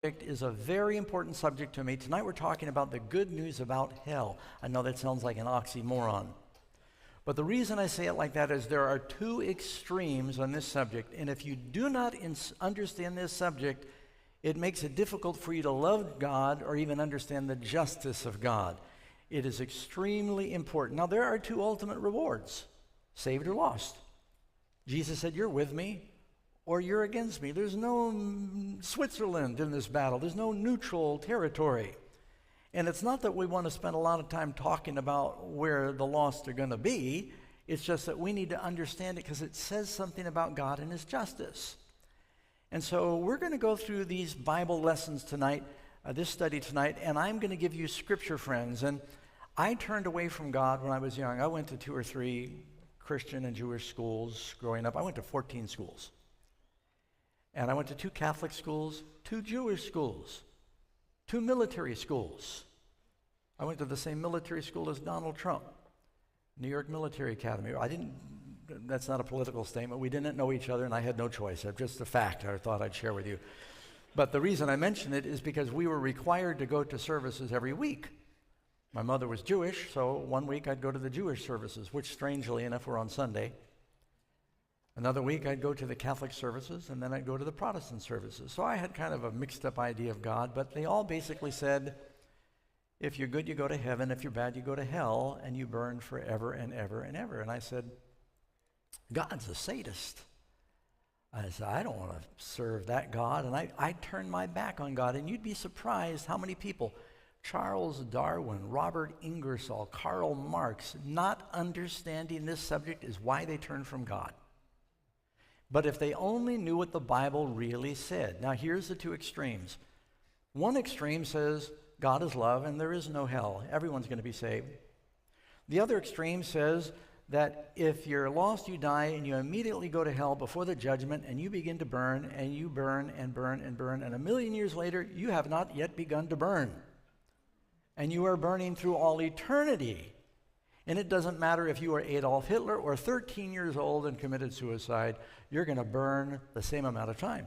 Is a very important subject to me. Tonight we're talking about the good news about hell. I know that sounds like an oxymoron. But the reason I say it like that is there are two extremes on this subject. And if you do not understand this subject, it makes it difficult for you to love God or even understand the justice of God. It is extremely important. Now there are two ultimate rewards, saved or lost. Jesus said, "You're with me or you're against me." There's no Switzerland in this battle. There's no neutral territory. And it's not that we want to spend a lot of time talking about where the lost are going to be. It's just that we need to understand it because it says something about God and his justice. And so we're going to go through these Bible lessons tonight, this study tonight, and I'm going to give you scripture, friends. And I turned away from God when I was young. I went to 2 or 3 Christian and Jewish schools growing up. I went to 14 schools. And I went to 2 Catholic schools, 2 Jewish schools, 2 military schools. I went to the same military school as Donald Trump, New York Military Academy. That's not a political statement. We didn't know each other, and I had no choice. It's just a fact I thought I'd share with you. But the reason I mention it is because we were required to go to services every week. My mother was Jewish, so one week I'd go to the Jewish services, which strangely enough were on Sunday. Another week, I'd go to the Catholic services, and then I'd go to the Protestant services. So I had kind of a mixed-up idea of God, but they all basically said, if you're good, you go to heaven. If you're bad, you go to hell, and you burn forever and ever and ever. And I said, God's a sadist. I said, I don't want to serve that God. And I turned my back on God, and you'd be surprised how many people, Charles Darwin, Robert Ingersoll, Karl Marx, not understanding this subject is why they turned from God. But if they only knew what the Bible really said. Now here's the 2 extremes. One extreme says God is love and there is no hell. Everyone's going to be saved. The other extreme says that if you're lost, you die and you immediately go to hell before the judgment and you begin to burn and you burn and burn and burn. And 1,000,000 years later, you have not yet begun to burn. And you are burning through all eternity. And it doesn't matter if you are Adolf Hitler or 13 years old and committed suicide, you're going to burn the same amount of time.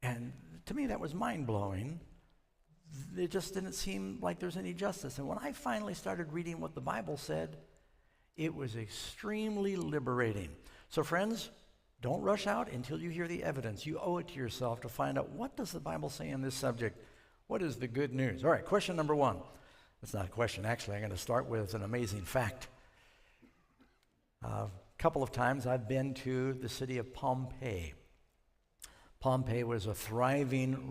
And to me, that was mind-blowing. It just didn't seem like there's any justice. And when I finally started reading what the Bible said, it was extremely liberating. So friends, don't rush out until you hear the evidence. You owe it to yourself to find out, what does the Bible say on this subject? What is the good news? All right, question number 1. It's not a question, actually. I'm going to start with an amazing fact. A couple of times I've been to the city of Pompeii. Pompeii was a thriving Roman